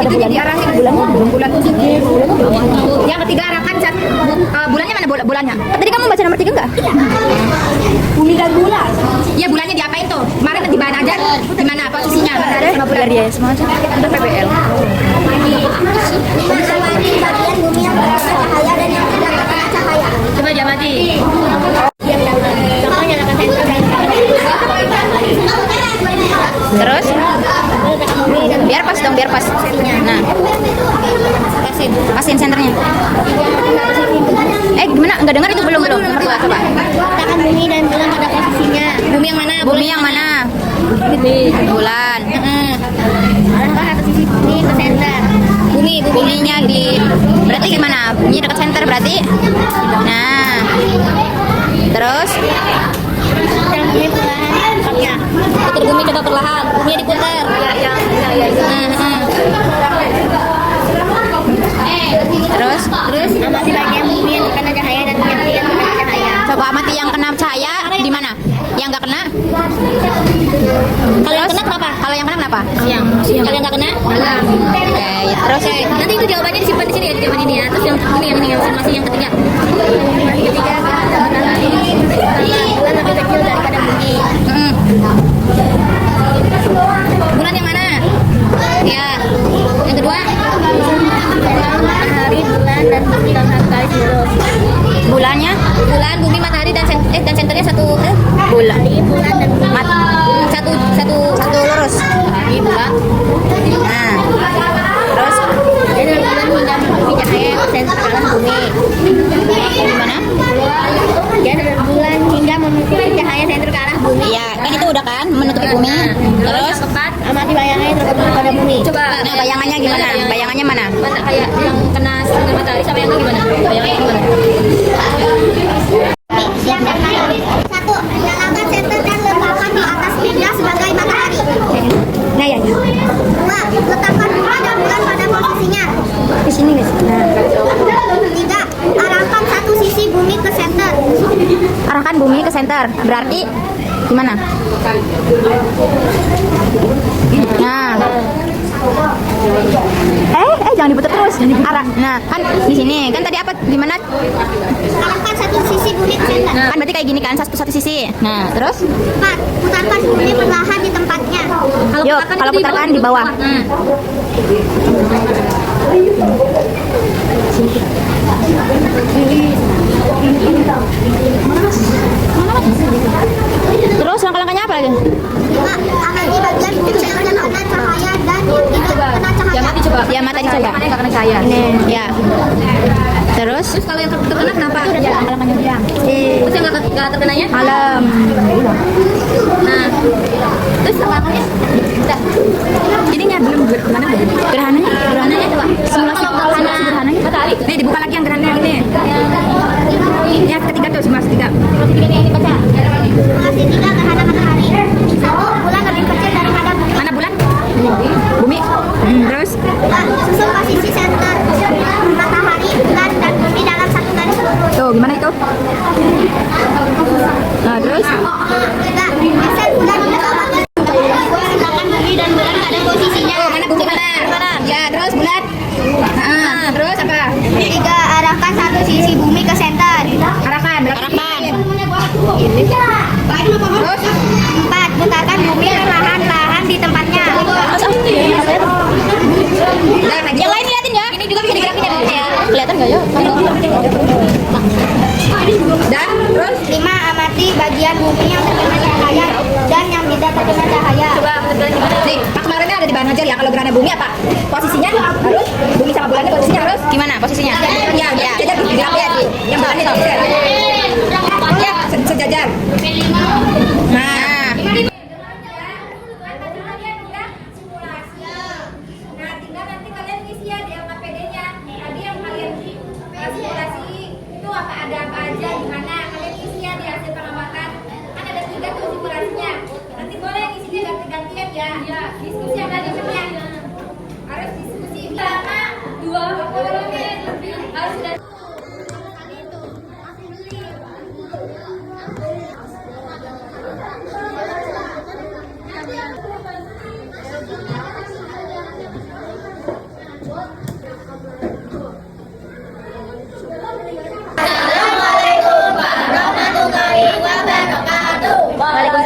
itu diarahin bulan yang ketiga arahkan bulannya mana bulannya? Tadi kamu baca nomor 3 enggak? Bumi dan bulan. Iya, bulannya diapain tuh? Kemarin di mana aja? Di mana posisinya? Ada bulan dia semua aja. Udah PBL. Bagian bumi yang terkena cahaya dan yang tidak terkena cahaya. Coba jamati. Terus biar pas dong, biar pas. Nah, pasin senternya. Gimana? Enggak dengar itu belum nomor 2 coba. Letakkan bumi dan bulan pada posisinya. Bumi yang mana? Bumi yang mana? Bulan. Arahkan satu sisi bumi ke center. Buminya di berarti gimana? Bumi dekat center berarti. Nah. Terus Dan bumi perlahan tempatnya. Putar bumi coba perlahan. Buminya diputar. terus Amati bagian bumi yang terkena cahaya dan yang tidak terkena cahaya. coba amati yang kena cahaya di mana? Yang enggak kena? Kalau yang kena kenapa? Kalau yang kena kenapa? Siang. Kalau yang nggak kena? Malam. Oke, terus Nanti itu jawabannya disimpan di sini ya, di jawaban ini ya. Terus yang ini yang masih yang ketiga. Ketiga, bulan lebih kecil daripada bumi. Bulan yang mana? Ya. Yang kedua? Matahari, bulan, dan bumi dalam satu kali seluruh. bulannya Bulan, bumi, matahari dan senternya satu bulan. Bulan dan bumi. satu Lurus. matahari, bulan. Nah. Terus Dan bulan hingga bumi cahaya ke center ke arah bumi. gimana? Dan bulan hingga menutupi cahaya center ke arah bumi. Iya, kan itu udah kan menutupi bumi. Terus yang keempat, Amati bayangannya terbentuk pada bumi. coba. nah, bayangannya gimana? Bayangannya mana? Mana kayak yang kena sinar matahari sama yang gimana? Bayangannya gimana? Siap dan naik. 1. Nyalakan center dan letakkan di atas meja sebagai matahari. Nah, ya. 2. Letakkan bumi dan bulan pada posisinya. Di sini guys. Nah, 3. Arahkan satu sisi bumi ke center. arahkan bumi ke center. Berarti gimana? Nah. Jangan diputar terus. Nah, kan di sini. Kan tadi apa gimana? Arahkan satu sisi bumi ke center. Kan berarti kayak gini kan satu sisi. Nah, terus 4. Putarkan bumi perlahan di tempatnya. yuk, kalau putarkan di bawah. Terus langkah-langkahnya apa lagi? 5. Amati bagian bumi yang terkena cahaya dan yang tidak terkena cahaya. Coba. Ya, mata dicoba. Mana yang nggak kena cahaya? Ya. Terus Terus kalau yang terkena kenapa? langkah-langkahnya udah. Terus yang nggak terkenanya? Malam. Nah, terus langkahnya? Udah. Ininya belum gerhananya. Gerhananya coba. Simulasi gerhananya. Matahari. Nih dibuka lagi yang gerhana yang ini. Yang ketiga tuh simulasi 3. Simulasi 3 gerhana matahari. 1. Bulan lebih kecil daripada bumi. Mana bulan? Bumi. Terus 2. Susun posisi center matahari, bulan, dan bumi dalam satu garis lurus. tuh gimana itu? Nah, terus 3. Geser bulan ke bawah. Letakkan bumi dan bulan pada posisinya. mana bumi mana? Ya, terus bulan. Terus apa? 3. Arahkan satu sisi bumi ke center. Arahkan. Terus 4. Putarkan bumi perlahan-lahan di tempatnya. Yang lain liatin ya. ini juga bisa digerakin ya. Kelihatan nggak ya? Dan terus 5. Amati bagian bumi yang terkena cahaya dan yang tidak terkena cahaya. coba nih, pas kemarinnya ada di bahan ajar ya. Kalau gerhana bumi apa? Posisinya harus bumi sama bulannya posisinya harus Gimana posisinya? ya, sejajar di gerak ya. Yang bulan itu. Ya, sejajar. Nah, Nah, tinggal nanti kalian isi ya di LKPD-nya. Tadi yang kalian simulasi itu ada apa aja, di mana kalian isi ya di hasil pengamatan. Kan ada 3 tuh simulasinya. Nanti boleh isinya ganti-gantian ya. Ya, diskusi ada di mana? Harus diskusi selama 20 menit lebih. Harus sudah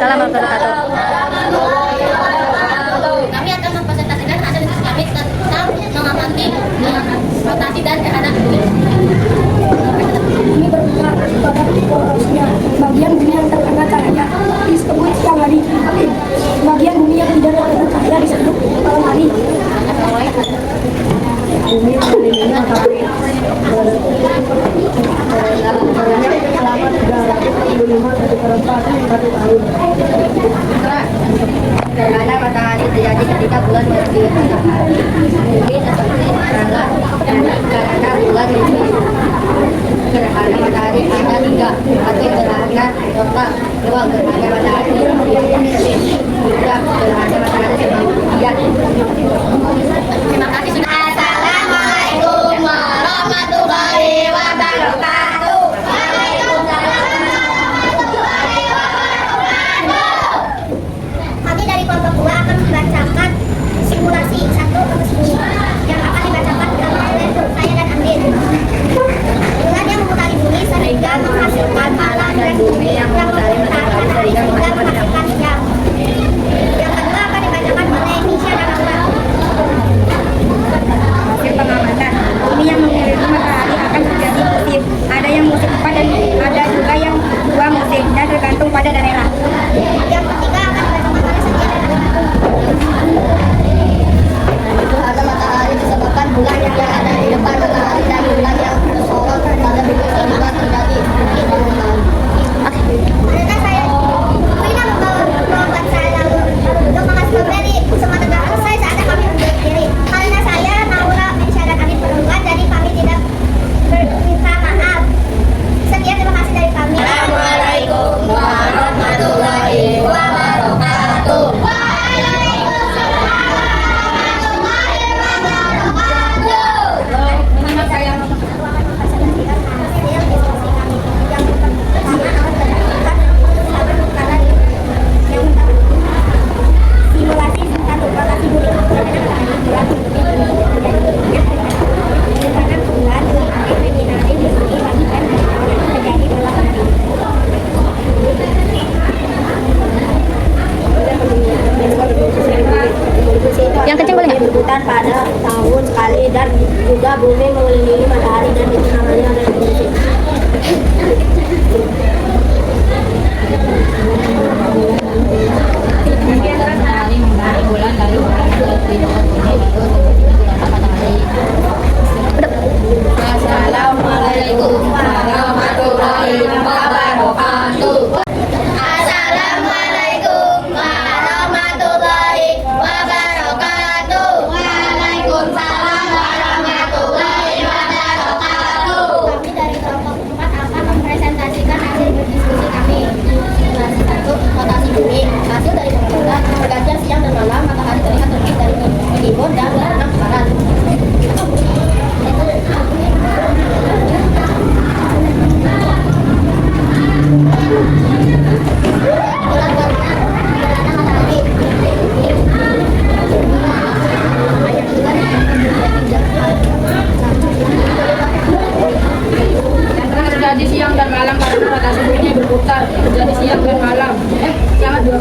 Waalaikumsalam warahmatullahi wabarakatuh. Kami akan mempresentasikan hasil diskusi kami tentang mengamati rotasi dan gerhana bumi. Ini bergerak pada porosnya bagian bumi yang terkena cahaya disebut siang hari. Bagian bumi yang tidak terkena cahaya disebut malam hari. Bumi mengelilingi matahari selama 365 tahun. Gerhana matahari terjadi ketika bulan melebihi matahari. Mungkin seperti serangga dan karena bulan melebihi gerhana matahari ada 3, atau gerhana total, 2 gerhana matahari melebihi 3 gerhana matahari sebagian. Terima kasih sudah. Assalamualaikum warahmatullahi wabarakatuh. Kami dari kelompok 2 akan membacakan simulasi 1 untuk bumi yang akan dibacakan oleh saya dan Andin. Bulan yang memutari bumi sehingga menghasilkan malam dan bumi yang memutari matahari sehingga menghasilkan siang. Yang kedua akan dibacakan oleh Nisha dan Aura. Hasil pengamatan, bumi yang mengelilingi matahari akan terjadi musim. Ada yang musim 4 dan ada juga yang 2 musim dan tergantung pada daerah. Yang ketiga akan dibacakan oleh Setia dan Aura. Gerhana matahari disebabkan bulan yang ada di depan matahari dan bulan yang bersorot pada bumi sehingga terjadi bukit perubahan. Adakah saya Wina membawakan saya untuk mengasih memberi semangat dalam saya saatnya kami berdiri. Karena saya Naura Insya dan Amin perempuan, jadi kami tidak berminta maaf. Sekian terima kasih dari kami. Assalamualaikum warahmatullahi wabarakatuh. Simulasi 1 rotasi bumi merupakan bulan feminari di sini pagi dan terjadi malam hari. Yang kenceng boleh nggak? Berputar pada tahun sekali dan juga bumi mengelilingi matahari dan itu namanya revolusi. Assalamualaikum warahmatullahi wabarakatuh. Assalamualaikum warahmatullahi wabarakatuh. Waalaikumsalam warahmatullahi wabarakatuh. Kami dari kelompok 4 akan mempresentasikan hasil berdiskusi kami. Simulasi 1 rotasi bumi. Hasil dari pengamatan pergantian siang dan malam, matahari terlihat terbit dari timur dan bergerak ke barat. Terjadi siang dan malam karena rotasi bumi berputar. Terjadi siang dan malam. Selamat dua.